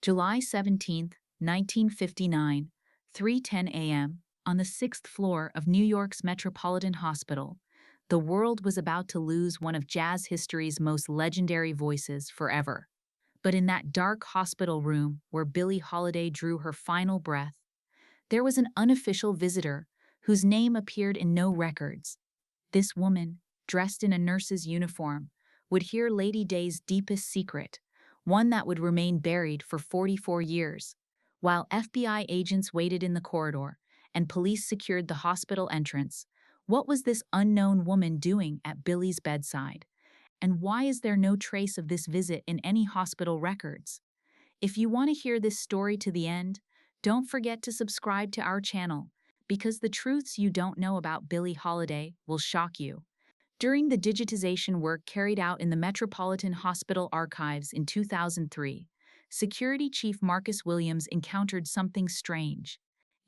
July 17, 1959, 3:10 a.m., on the sixth floor of New York's Metropolitan Hospital, the world was about to lose one of jazz history's most legendary voices forever. But in that dark hospital room where Billie Holiday drew her final breath, there was an unofficial visitor whose name appeared in no records. This woman, dressed in a nurse's uniform, would hear Lady Day's deepest secret, one that would remain buried for 44 years. While FBI agents waited in the corridor and police secured the hospital entrance, what was this unknown woman doing at Billie's bedside? And why is there no trace of this visit in any hospital records? If you want to hear this story to the end, don't forget to subscribe to our channel, because the truths you don't know about Billie Holiday will shock you. During the digitization work carried out in the Metropolitan Hospital archives in 2003, Security Chief Marcus Williams encountered something strange.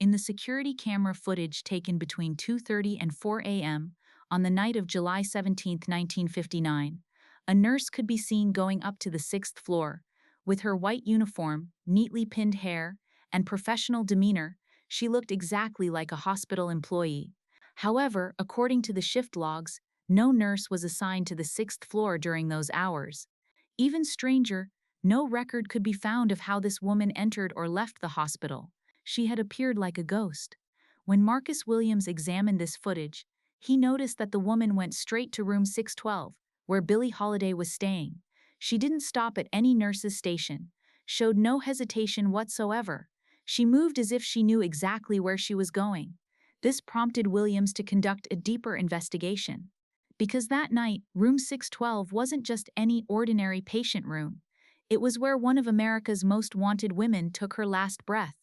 In the security camera footage taken between 2:30 and 4 a.m. on the night of July 17, 1959, a nurse could be seen going up to the sixth floor. With her white uniform, neatly pinned hair, and professional demeanor, she looked exactly like a hospital employee. However, according to the shift logs, no nurse was assigned to the sixth floor during those hours. Even stranger, no record could be found of how this woman entered or left the hospital. She had appeared like a ghost. When Marcus Williams examined this footage, he noticed that the woman went straight to room 612, where Billie Holiday was staying. She didn't stop at any nurse's station, showed no hesitation whatsoever. She moved as if she knew exactly where she was going. This prompted Williams to conduct a deeper investigation. Because that night, room 612 wasn't just any ordinary patient room. It was where one of America's most wanted women took her last breath.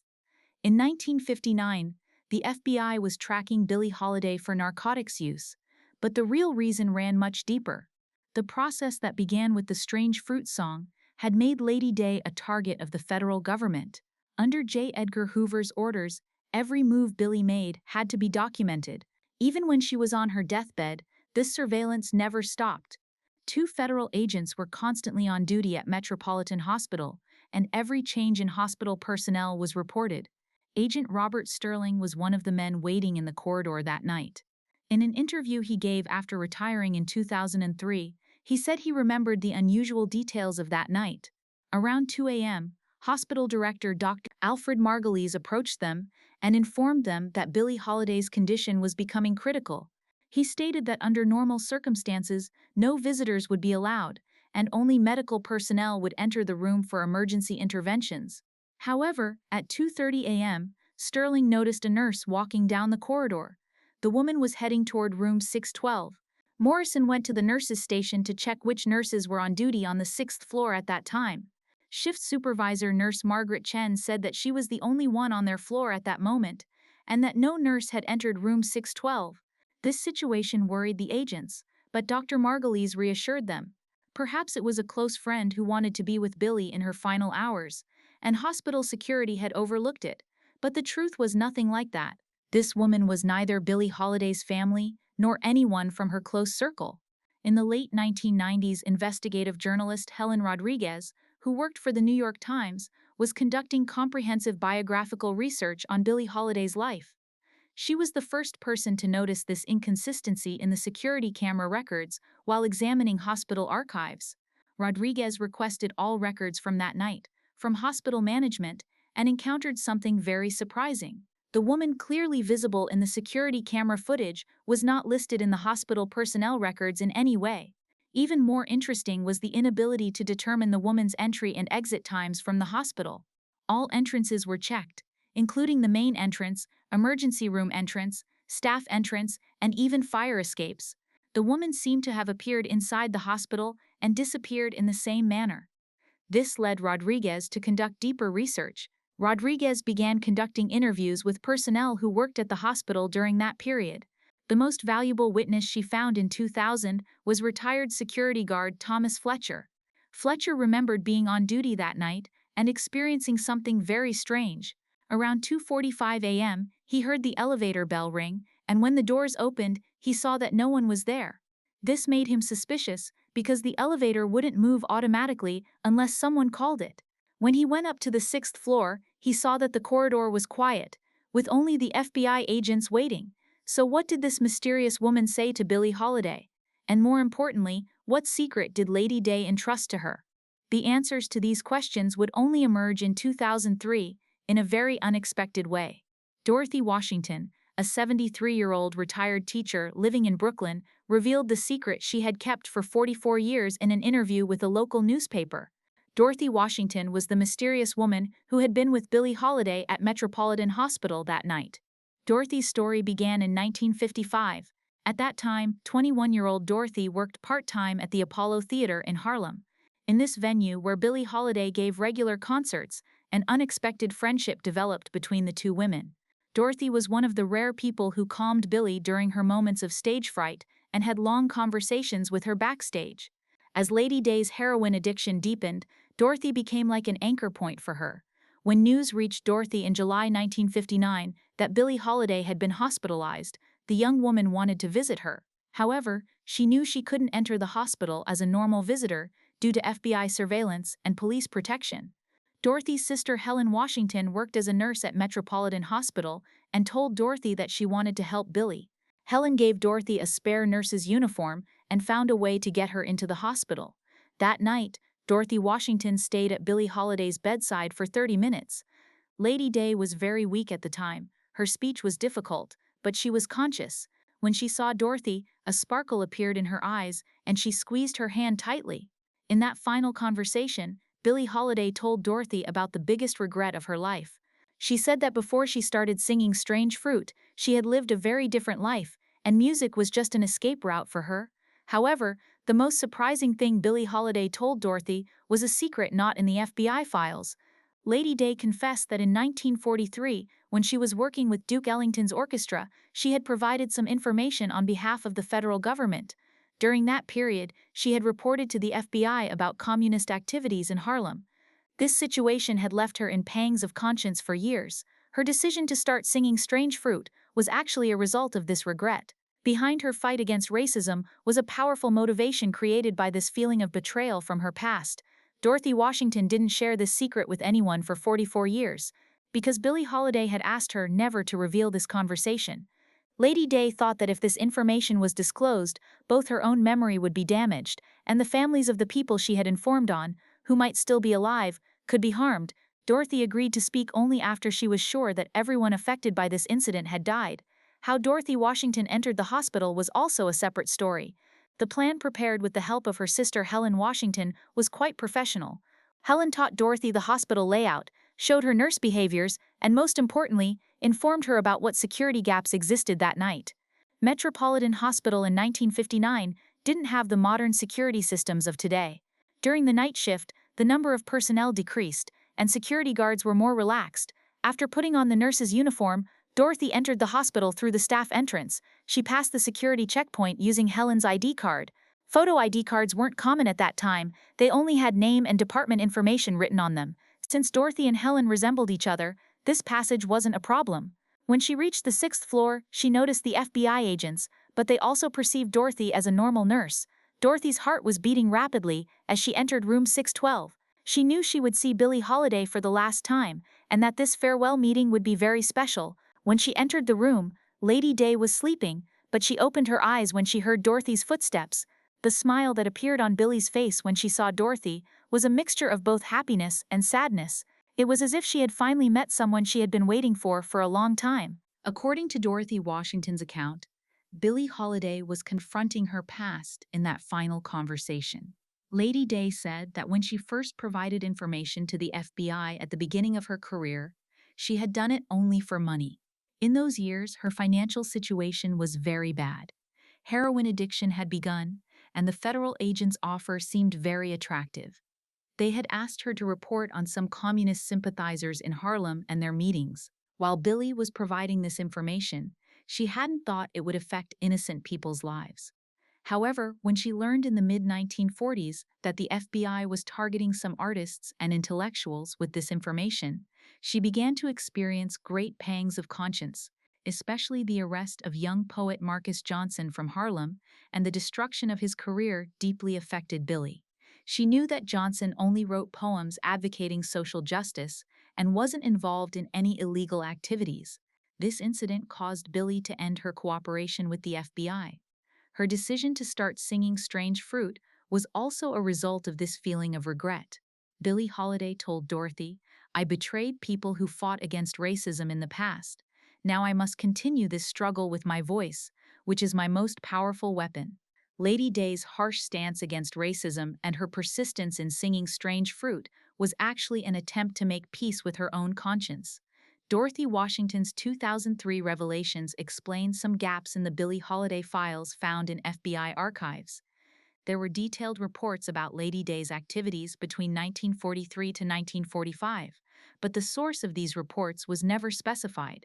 In 1959, the FBI was tracking Billie Holiday for narcotics use, but the real reason ran much deeper. The process that began with the strange fruit song had made Lady Day a target of the federal government. Under J. Edgar Hoover's orders, every move Billie made had to be documented. Even when she was on her deathbed, this surveillance never stopped. 2 federal agents were constantly on duty at Metropolitan Hospital, and every change in hospital personnel was reported. Agent Robert Sterling was one of the men waiting in the corridor that night. In an interview he gave after retiring in 2003, he said he remembered the unusual details of that night. Around 2 a.m., hospital director Dr. Alfred Margulies approached them and informed them that Billie Holiday's condition was becoming critical. He stated that under normal circumstances, no visitors would be allowed, and only medical personnel would enter the room for emergency interventions. However, at 2:30 a.m., Sterling noticed a nurse walking down the corridor. The woman was heading toward room 612. Morrison went to the nurses' station to check which nurses were on duty on the 6th floor at that time. Shift supervisor nurse Margaret Chen said that she was the only one on their floor at that moment, and that no nurse had entered room 612. This situation worried the agents, but Dr. Margulies reassured them. Perhaps it was a close friend who wanted to be with Billie in her final hours, and hospital security had overlooked it. But the truth was nothing like that. This woman was neither Billie Holiday's family nor anyone from her close circle. In the late 1990s, investigative journalist Helen Rodriguez, who worked for the New York Times, was conducting comprehensive biographical research on Billie Holiday's life. She was the first person to notice this inconsistency in the security camera records while examining hospital archives. Rodriguez requested all records from that night, from hospital management, and encountered something very surprising. The woman clearly visible in the security camera footage was not listed in the hospital personnel records in any way. Even more interesting was the inability to determine the woman's entry and exit times from the hospital. All entrances were checked, including the main entrance, emergency room entrance, staff entrance, and even fire escapes. The woman seemed to have appeared inside the hospital and disappeared in the same manner. This led Rodriguez to conduct deeper research. Rodriguez began conducting interviews with personnel who worked at the hospital during that period. The most valuable witness she found in 2000 was retired security guard Thomas Fletcher. Fletcher remembered being on duty that night and experiencing something very strange. Around 2:45 a.m., he heard the elevator bell ring, and when the doors opened, he saw that no one was there. This made him suspicious because the elevator wouldn't move automatically unless someone called it. When he went up to the sixth floor, he saw that the corridor was quiet, with only the FBI agents waiting. So what did this mysterious woman say to Billie Holiday? And more importantly, what secret did Lady Day entrust to her? The answers to these questions would only emerge in 2003 in a very unexpected way. Dorothy Washington, a 73-year-old retired teacher living in Brooklyn, revealed the secret she had kept for 44 years in an interview with a local newspaper. Dorothy Washington was the mysterious woman who had been with Billie Holiday at Metropolitan Hospital that night. Dorothy's story began in 1955. At that time, 21-year-old Dorothy worked part-time at the Apollo Theater in Harlem. In this venue where Billie Holiday gave regular concerts, an unexpected friendship developed between the two women. Dorothy was one of the rare people who calmed Billie during her moments of stage fright and had long conversations with her backstage. As Lady Day's heroin addiction deepened, Dorothy became like an anchor point for her. When news reached Dorothy in July 1959 that Billie Holiday had been hospitalized, the young woman wanted to visit her. However, she knew she couldn't enter the hospital as a normal visitor due to FBI surveillance and police protection. Dorothy's sister Helen Washington worked as a nurse at Metropolitan Hospital and told Dorothy that she wanted to help Billie. Helen gave Dorothy a spare nurse's uniform and found a way to get her into the hospital. That night, Dorothy Washington stayed at Billie Holiday's bedside for 30 minutes. Lady Day was very weak at the time. Her speech was difficult, but she was conscious. When she saw Dorothy, a sparkle appeared in her eyes, and she squeezed her hand tightly. In that final conversation, Billie Holiday told Dorothy about the biggest regret of her life. She said that before she started singing Strange Fruit, she had lived a very different life, and music was just an escape route for her. However, the most surprising thing Billie Holiday told Dorothy was a secret not in the FBI files. Lady Day confessed that in 1943, when she was working with Duke Ellington's orchestra, she had provided some information on behalf of the federal government. During that period, she had reported to the FBI about communist activities in Harlem. This situation had left her in pangs of conscience for years. Her decision to start singing Strange Fruit was actually a result of this regret. Behind her fight against racism was a powerful motivation created by this feeling of betrayal from her past. Dorothy Washington didn't share this secret with anyone for 44 years, because Billie Holiday had asked her never to reveal this conversation. Lady Day thought that if this information was disclosed, both her own memory would be damaged, and the families of the people she had informed on, who might still be alive, could be harmed. Dorothy agreed to speak only after she was sure that everyone affected by this incident had died. How Dorothy Washington entered the hospital was also a separate story. The plan prepared with the help of her sister Helen Washington was quite professional. Helen taught Dorothy the hospital layout, showed her nurse behaviors, and most importantly, informed her about what security gaps existed that night. Metropolitan Hospital in 1959 didn't have the modern security systems of today. During the night shift, the number of personnel decreased, and security guards were more relaxed. After putting on the nurse's uniform, Dorothy entered the hospital through the staff entrance. She passed the security checkpoint using Helen's ID card. Photo ID cards weren't common at that time, they only had name and department information written on them. Since Dorothy and Helen resembled each other, this passage wasn't a problem. When she reached the sixth floor, she noticed the FBI agents, but they also perceived Dorothy as a normal nurse. Dorothy's heart was beating rapidly as she entered room 612. She knew she would see Billie Holiday for the last time, and that this farewell meeting would be very special. When she entered the room, Lady Day was sleeping, but she opened her eyes when she heard Dorothy's footsteps. The smile that appeared on Billie's face when she saw Dorothy was a mixture of both happiness and sadness. It was as if she had finally met someone she had been waiting for a long time. According to Dorothy Washington's account, Billie Holiday was confronting her past in that final conversation. Lady Day said that when she first provided information to the FBI at the beginning of her career, she had done it only for money. In those years, her financial situation was very bad. Heroin addiction had begun, and the federal agent's offer seemed very attractive. They had asked her to report on some communist sympathizers in Harlem and their meetings. While Billie was providing this information, she hadn't thought it would affect innocent people's lives. However, when she learned in the mid-1940s that the FBI was targeting some artists and intellectuals with this information, she began to experience great pangs of conscience, especially the arrest of young poet Marcus Johnson from Harlem and the destruction of his career deeply affected Billie. She knew that Johnson only wrote poems advocating social justice and wasn't involved in any illegal activities. This incident caused Billie to end her cooperation with the FBI. Her decision to start singing Strange Fruit was also a result of this feeling of regret. Billie Holiday told Dorothy, "I betrayed people who fought against racism in the past. Now I must continue this struggle with my voice, which is my most powerful weapon." Lady Day's harsh stance against racism and her persistence in singing Strange Fruit was actually an attempt to make peace with her own conscience. Dorothy Washington's 2003 revelations explain some gaps in the Billie Holiday files found in FBI archives. There were detailed reports about Lady Day's activities between 1943 to 1945, but the source of these reports was never specified.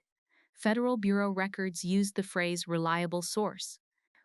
Federal Bureau records used the phrase reliable source.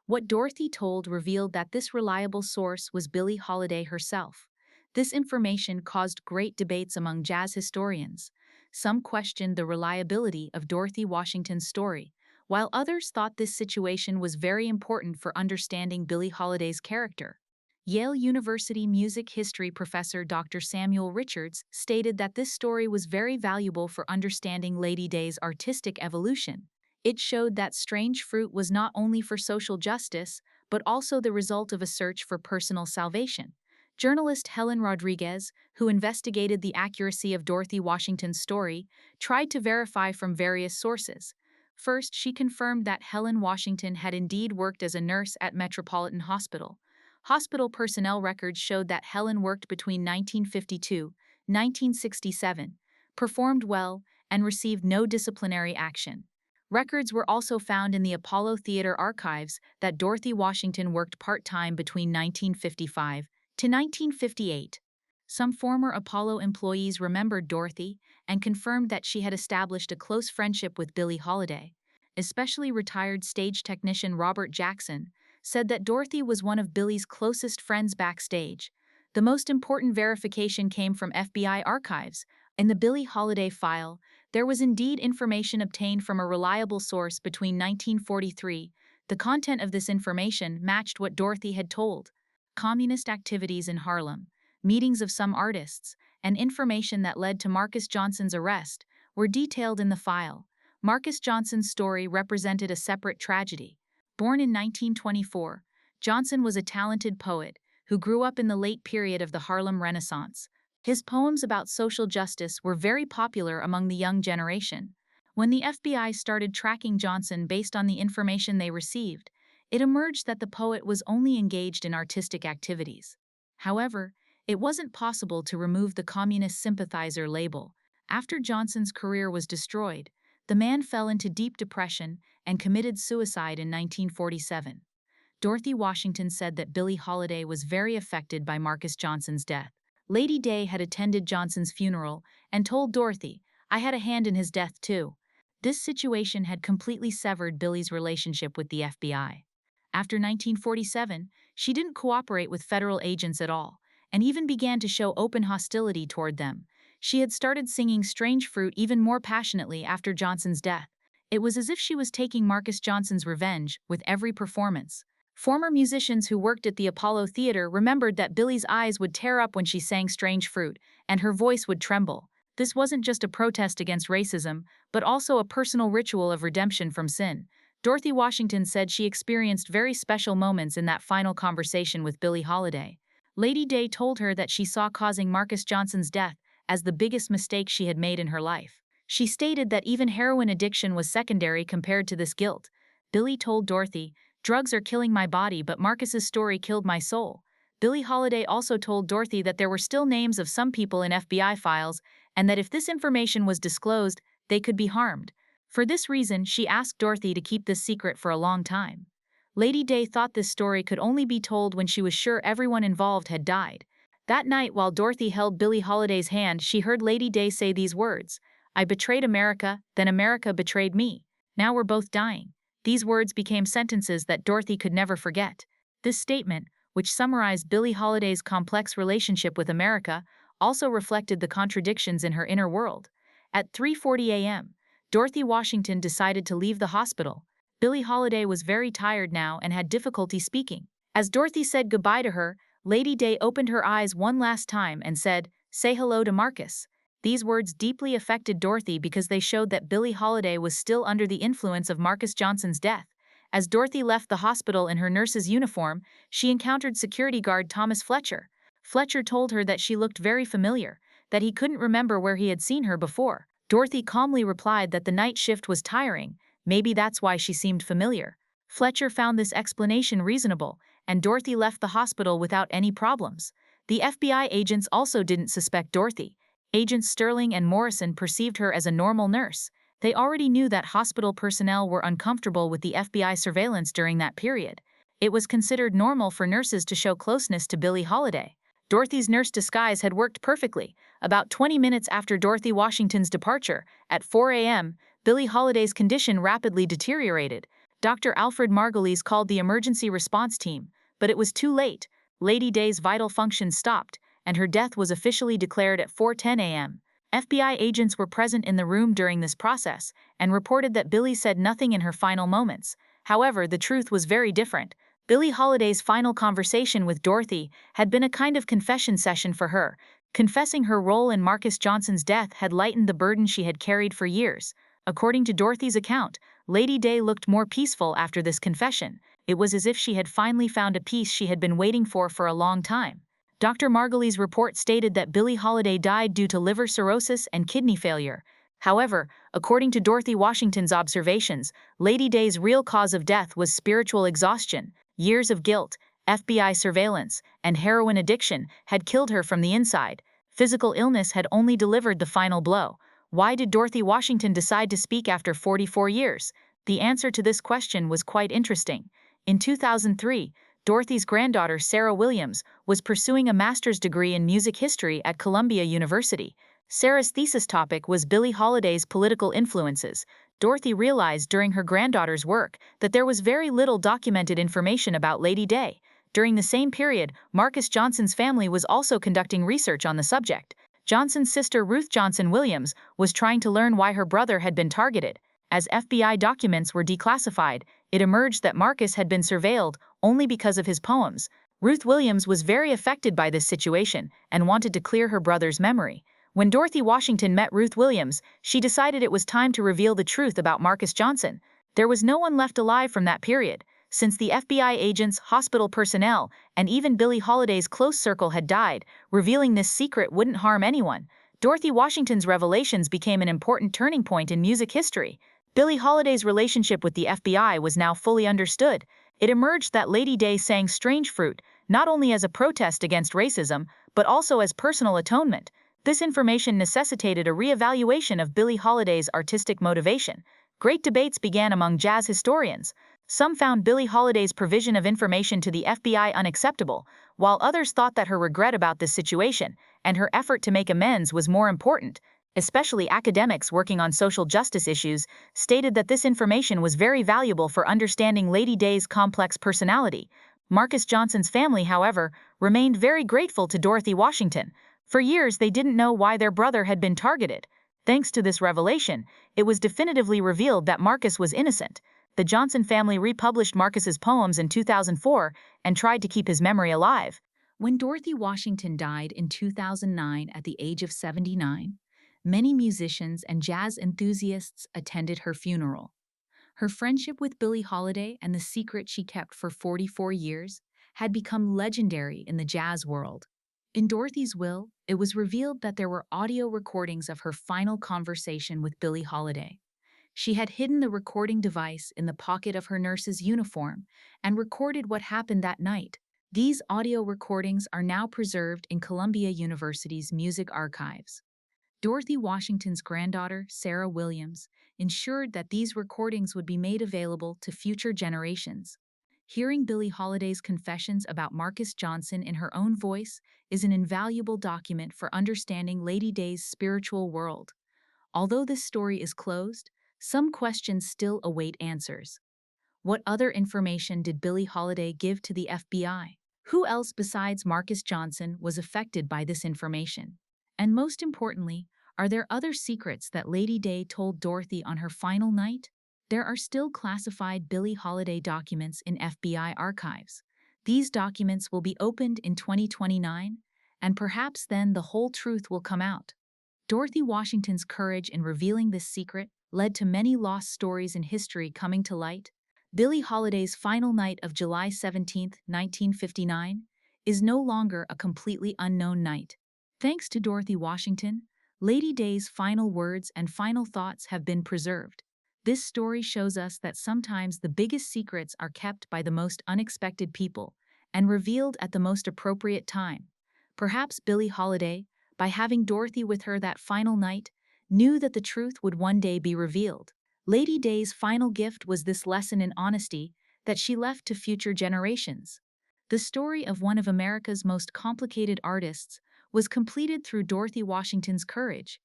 What Dorothy told revealed that this reliable source was Billie Holiday herself. This information caused great debates among jazz historians. Some questioned the reliability of Dorothy Washington's story, while others thought this situation was very important for understanding Billie Holiday's character. Yale University music history professor Dr. Samuel Richards stated that this story was very valuable for understanding Lady Day's artistic evolution. It showed that Strange Fruit was not only for social justice, but also the result of a search for personal salvation. Journalist Helen Rodriguez, who investigated the accuracy of Dorothy Washington's story, tried to verify from various sources. First, she confirmed that Helen Washington had indeed worked as a nurse at Metropolitan Hospital. Hospital personnel records showed that Helen worked between 1952 and 1967, performed well, and received no disciplinary action. Records were also found in the Apollo Theater archives that Dorothy Washington worked part-time between 1955 to 1958. Some former Apollo employees remembered Dorothy and confirmed that she had established a close friendship with Billie Holiday. Especially retired stage technician Robert Jackson said that Dorothy was one of Billie's closest friends backstage. The most important verification came from FBI archives. In the Billie Holiday file, there was indeed information obtained from a reliable source between 1943. The content of this information matched what Dorothy had told. Communist activities in Harlem, meetings of some artists, and information that led to Marcus Johnson's arrest were detailed in the file. Marcus Johnson's story represented a separate tragedy. Born in 1924, Johnson was a talented poet who grew up in the late period of the Harlem Renaissance. His poems about social justice were very popular among the young generation. When the FBI started tracking Johnson based on the information they received, it emerged that the poet was only engaged in artistic activities. However, it wasn't possible to remove the communist sympathizer label. After Johnson's career was destroyed, the man fell into deep depression and committed suicide in 1947. Dorothy Washington said that Billie Holiday was very affected by Marcus Johnson's death. Lady Day had attended Johnson's funeral and told Dorothy, "I had a hand in his death too." This situation had completely severed Billie's relationship with the FBI. After 1947, she didn't cooperate with federal agents at all, and even began to show open hostility toward them. She had started singing Strange Fruit even more passionately after Johnson's death. It was as if she was taking Marcus Johnson's revenge with every performance. Former musicians who worked at the Apollo Theater remembered that Billie's eyes would tear up when she sang Strange Fruit, and her voice would tremble. This wasn't just a protest against racism, but also a personal ritual of redemption from sin. Dorothy Washington said she experienced very special moments in that final conversation with Billie Holiday. Lady Day told her that she saw causing Marcus Johnson's death as the biggest mistake she had made in her life. She stated that even heroin addiction was secondary compared to this guilt. Billie told Dorothy, "Drugs are killing my body, but Marcus's story killed my soul." Billie Holiday also told Dorothy that there were still names of some people in FBI files, and that if this information was disclosed, they could be harmed. For this reason, she asked Dorothy to keep this secret for a long time. Lady Day thought this story could only be told when she was sure everyone involved had died. That night, while Dorothy held Billie Holiday's hand, she heard Lady Day say these words, "I betrayed America, then America betrayed me. Now we're both dying." These words became sentences that Dorothy could never forget. This statement, which summarized Billie Holiday's complex relationship with America, also reflected the contradictions in her inner world. At 3:40 a.m., Dorothy Washington decided to leave the hospital. Billie Holiday was very tired now and had difficulty speaking. As Dorothy said goodbye to her, Lady Day opened her eyes one last time and said, "Say hello to Marcus." These words deeply affected Dorothy because they showed that Billie Holiday was still under the influence of Marcus Johnson's death. As Dorothy left the hospital in her nurse's uniform, she encountered security guard Thomas Fletcher. Fletcher told her that she looked very familiar, that he couldn't remember where he had seen her before. Dorothy calmly replied that the night shift was tiring, maybe that's why she seemed familiar. Fletcher found this explanation reasonable, and Dorothy left the hospital without any problems. The FBI agents also didn't suspect Dorothy. Agents Sterling and Morrison perceived her as a normal nurse. They already knew that hospital personnel were uncomfortable with the FBI surveillance during that period. It was considered normal for nurses to show closeness to Billie Holiday. Dorothy's nurse disguise had worked perfectly. About 20 minutes after Dorothy Washington's departure, at 4 a.m., Billie Holiday's condition rapidly deteriorated. Dr. Alfred Margulies called the emergency response team, but it was too late. Lady Day's vital functions stopped, and her death was officially declared at 4:10 a.m. FBI agents were present in the room during this process and reported that Billie said nothing in her final moments. However, the truth was very different. Billie Holiday's final conversation with Dorothy had been a kind of confession session for her. Confessing her role in Marcus Johnson's death had lightened the burden she had carried for years. According to Dorothy's account, Lady Day looked more peaceful after this confession. It was as if she had finally found a peace she had been waiting for a long time. Dr. Margulies' report stated that Billie Holiday died due to liver cirrhosis and kidney failure. However, according to Dorothy Washington's observations, Lady Day's real cause of death was spiritual exhaustion. Years of guilt, FBI surveillance, and heroin addiction had killed her from the inside. Physical illness had only delivered the final blow. Why did Dorothy Washington decide to speak after 44 years? The answer to this question was quite interesting. In 2003, Dorothy's granddaughter, Sarah Williams, was pursuing a master's degree in music history at Columbia University. Sarah's thesis topic was Billie Holiday's political influences. Dorothy realized during her granddaughter's work that there was very little documented information about Lady Day. During the same period, Marcus Johnson's family was also conducting research on the subject. Johnson's sister Ruth Johnson Williams was trying to learn why her brother had been targeted. As FBI documents were declassified, it emerged that Marcus had been surveilled only because of his poems. Ruth Williams was very affected by this situation and wanted to clear her brother's memory. When Dorothy Washington met Ruth Williams, she decided it was time to reveal the truth about Marcus Johnson. There was no one left alive from that period. Since the FBI agents, hospital personnel, and even Billie Holiday's close circle had died, revealing this secret wouldn't harm anyone. Dorothy Washington's revelations became an important turning point in music history. Billie Holiday's relationship with the FBI was now fully understood. It emerged that Lady Day sang Strange Fruit, not only as a protest against racism, but also as personal atonement. This information necessitated a re-evaluation of Billie Holiday's artistic motivation. Great debates began among jazz historians. Some found Billie Holiday's provision of information to the FBI unacceptable, while others thought that her regret about this situation and her effort to make amends was more important. Especially academics working on social justice issues stated that this information was very valuable for understanding Lady Day's complex personality. Marcus Johnson's family, however, remained very grateful to Dorothy Washington. For years, they didn't know why their brother had been targeted. Thanks to this revelation, it was definitively revealed that Marcus was innocent. The Johnson family republished Marcus's poems in 2004 and tried to keep his memory alive. When Dorothy Washington died in 2009 at the age of 79, many musicians and jazz enthusiasts attended her funeral. Her friendship with Billie Holiday and the secret she kept for 44 years had become legendary in the jazz world. In Dorothy's will, it was revealed that there were audio recordings of her final conversation with Billie Holiday. She had hidden the recording device in the pocket of her nurse's uniform and recorded what happened that night. These audio recordings are now preserved in Columbia University's music archives. Dorothy Washington's granddaughter, Sarah Williams, ensured that these recordings would be made available to future generations. Hearing Billie Holiday's confessions about Marcus Johnson in her own voice is an invaluable document for understanding Lady Day's spiritual world. Although this story is closed, some questions still await answers. What other information did Billie Holiday give to the FBI? Who else besides Marcus Johnson was affected by this information? And most importantly, are there other secrets that Lady Day told Dorothy on her final night? There are still classified Billie Holiday documents in FBI archives. These documents will be opened in 2029, and perhaps then the whole truth will come out. Dorothy Washington's courage in revealing this secret led to many lost stories in history coming to light. Billie Holiday's final night of July 17, 1959, is no longer a completely unknown night. Thanks to Dorothy Washington, Lady Day's final words and final thoughts have been preserved. This story shows us that sometimes the biggest secrets are kept by the most unexpected people and revealed at the most appropriate time. Perhaps Billie Holiday, by having Dorothy with her that final night, knew that the truth would one day be revealed. Lady Day's final gift was this lesson in honesty that she left to future generations. The story of one of America's most complicated artists was completed through Dorothy Washington's courage.